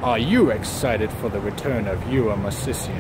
Are you excited for the return of Yura Movsisyan?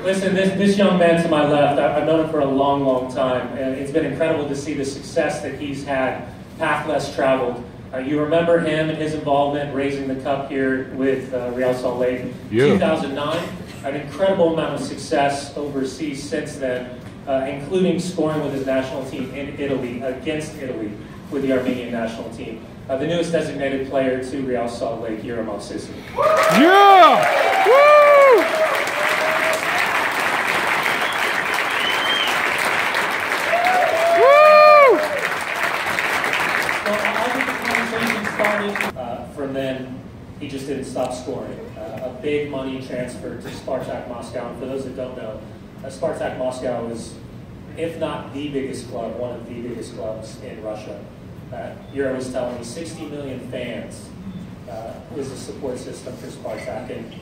Listen, this young man to my left, I've known him for a long, long time, and it's been incredible to see the success that he's had, path less traveled. You remember him and his involvement raising the cup here with Real Salt Lake in 2009. An incredible amount of success overseas since then, including scoring with his national team in Italy, against Italy, with the Armenian national team. The newest designated player to Real Salt Lake, Yura Movsisyan. Yeah! Woo! From then, he just didn't stop scoring. A big money transfer to Spartak Moscow. And for those that don't know, Spartak Moscow is, if not the biggest club, one of the biggest clubs in Russia. Yura was telling me 60 million fans is the support system for Spartak. And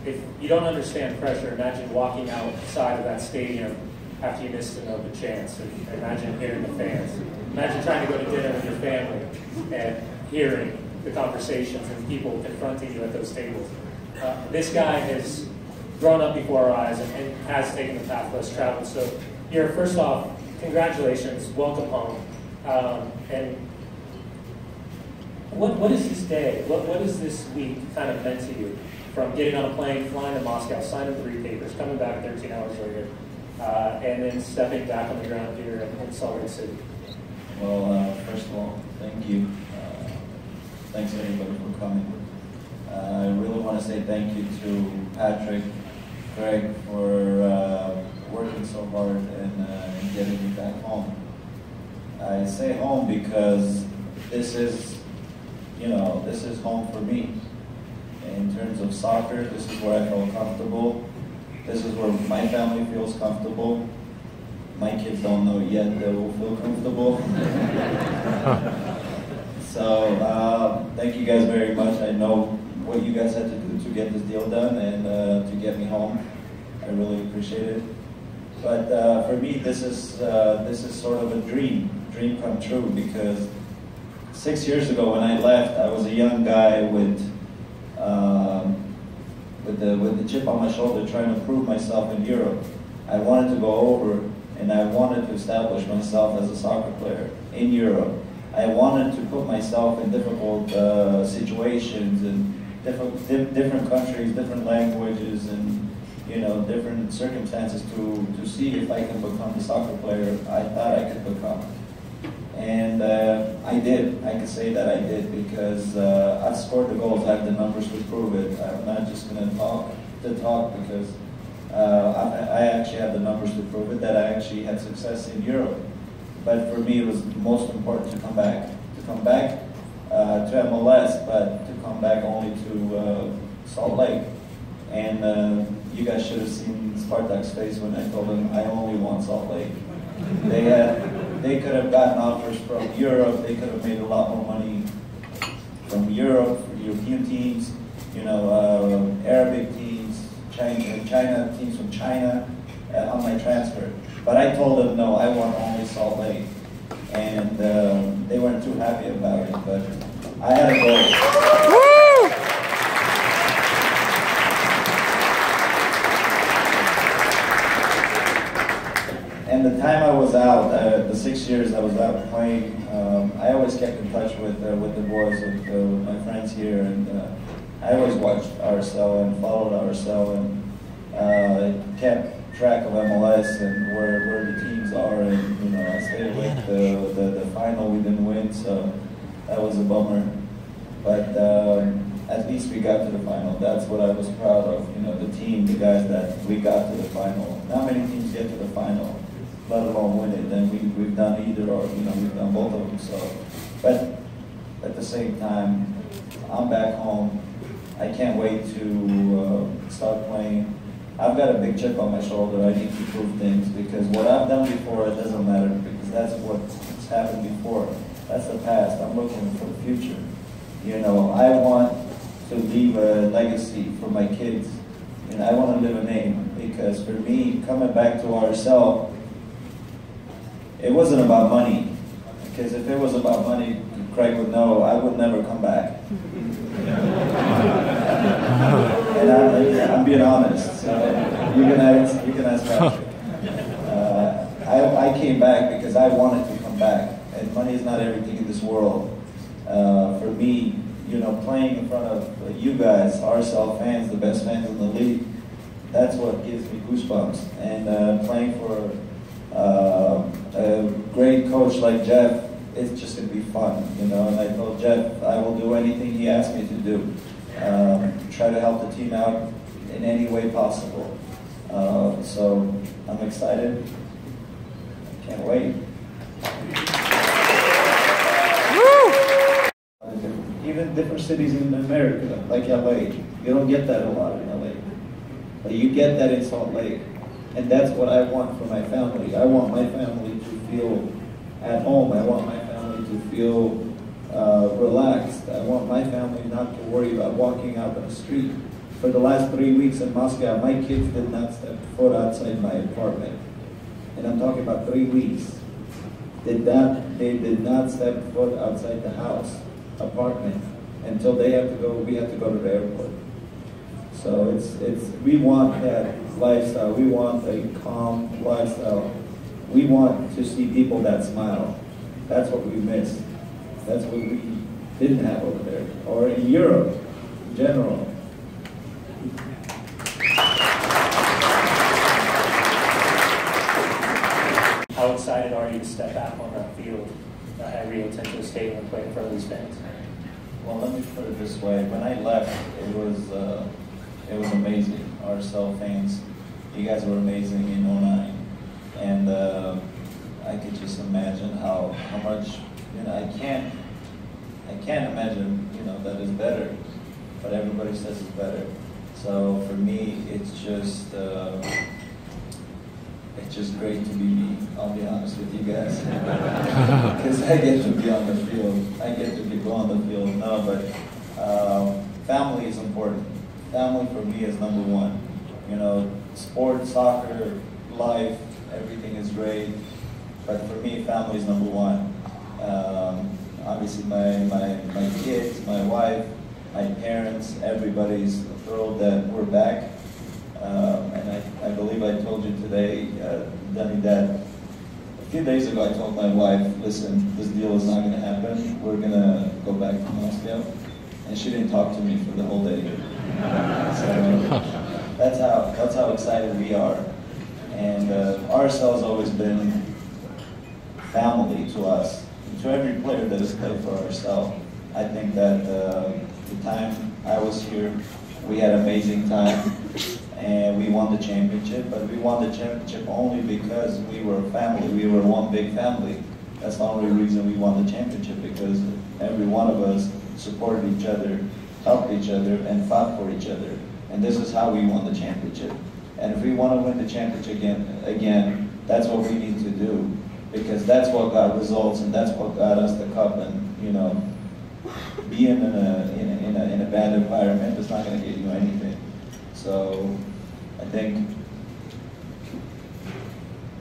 if you don't understand pressure, imagine walking outside of that stadium after you missed an open chance. And imagine hearing the fans. Imagine trying to go to dinner with your family and hearing the conversations and people confronting you at those tables. This guy has grown up before our eyes and has taken the path less traveled. So, Yura, first off, congratulations, welcome home. And what is this day? What is this week kind of meant to you? From getting on a plane, flying to Moscow, signing 3 papers, coming back 13 hours later, and then stepping back on the ground here in Salt Lake City. Well, first of all, thank you. Thanks everybody for coming. I really want to say thank you to Patrick, Greg for working so hard and getting me back home. I say home because this is home for me. In terms of soccer, this is where I feel comfortable. This is where my family feels comfortable. My kids don't know yet they will feel comfortable. So thank you guys very much. I know what you guys had to do to get this deal done and to get me home. I really appreciate it. But for me, this is sort of a dream come true, because 6 years ago when I left, I was a young guy with the chip on my shoulder, trying to prove myself in Europe. I wanted to go over and I wanted to establish myself as a soccer player in Europe. I wanted to put myself in difficult situations and different countries, different languages, and different circumstances to see if I can become the soccer player I thought I could become. And I did. I can say that I did, because I've scored the goals. I have the numbers to prove it. I'm not just going to talk because I actually have the numbers to prove it, that I actually had success in Europe. But for me, it was most important to come back to MLS, but to come back only to Salt Lake. And you guys should have seen Spartak's face when I told them I only want Salt Lake. They could have gotten offers from Europe. They could have made a lot more money from Europe, European teams, Arabic teams, China teams from China on my transfer. But I told them, no, I want only Salt Lake. And they weren't too happy about it, but I had a goal. Woo! And the time I was out, the 6 years I was out playing, I always kept in touch with the boys, with my friends here, and I always watched RSL and followed RSL and kept track of MLS and where the teams are, and I stayed with the final. We didn't win, so that was a bummer. But at least we got to the final. That's what I was proud of. The team, the guys that we got to the final. Not many teams get to the final, let alone win it. And we've done either or. We've done both of them. So, but at the same time, I'm back home. I can't wait to start playing. I've got a big chip on my shoulder. I need to prove things, because what I've done before, it doesn't matter, because that's what's happened before. That's the past. I'm looking for the future. I want to leave a legacy for my kids, and I want to live a name, because for me, coming back to ourselves, it wasn't about money. Because if it was about money, Craig would know I would never come back. And I'm being honest. So you can ask Patrick. I came back because I wanted to come back, and money is not everything in this world. For me, playing in front of you guys, RSL fans, the best fans in the league, that's what gives me goosebumps. And playing for a great coach like Jeff, it's just going to be fun, And I told Jeff I will do anything he asked me to do. Try to help the team out in any way possible. So I'm excited. Can't wait. Even different cities in America, like LA, you don't get that a lot in LA. But you get that in Salt Lake. And that's what I want for my family. I want my family to feel at home. I want my family to feel relaxed. I want my family not to worry about walking out on the street. For the last 3 weeks in Moscow, my kids did not step foot outside my apartment. And I'm talking about 3 weeks. They did not step foot outside the house, apartment, until we have to go to the airport. So we want that lifestyle. We want a calm lifestyle. We want to see people that smile. That's what we miss. That's what we didn't have over there, or in Europe in general. How excited are you to step back on that field at Rio Tinto Stadium and play in front of these fans? Well, let me put it this way. When I left, it was amazing. RSL fans, you guys were amazing in '09, and I could just imagine how much. I can't imagine that is better, but everybody says it's better. So for me, it's just great to be me. I'll be honest with you guys, because I get to be on the field. I get to go on the field. No, but family is important. Family for me is number one. Sport, soccer, life, everything is great, but for me, family is number one. Obviously, my kids, my wife, my parents, everybody's thrilled that we're back. And I believe I told you today, Danny, that a few days ago I told my wife, listen, this deal is not going to happen. We're going to go back to Moscow. And she didn't talk to me for the whole day. So that's how excited we are. And RSL has always been family to us. To every player that has played for RSL. I think that the time I was here, we had an amazing time. And we won the championship, but we won the championship only because we were a family. We were one big family. That's the only reason we won the championship, because every one of us supported each other, helped each other, and fought for each other. And this is how we won the championship. And if we want to win the championship again, that's what we need to do, because that's what got results, and that's what got us the cup. And being in a bad environment is not going to get you anything. So I think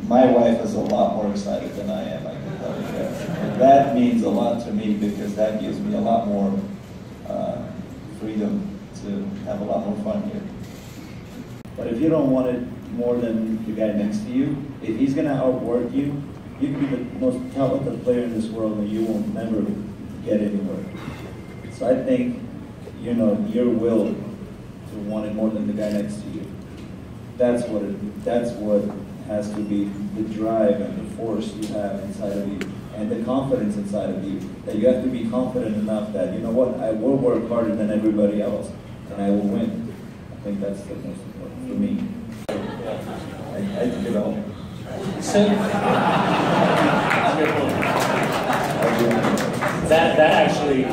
my wife is a lot more excited than I am, I can tell you that. And that means a lot to me, because that gives me a lot more freedom to have a lot more fun here. But if you don't want it more than the guy next to you, if he's going to outwork you, you can be the most talented player in this world and you will never get anywhere. So I think, your will to want it more than the guy next to you. That's what has to be the drive and the force you have inside of you, and the confidence inside of you. That you have to be confident enough that, I will work harder than everybody else, and I will win. I think that's the most important for me. I think it all. So, that actually.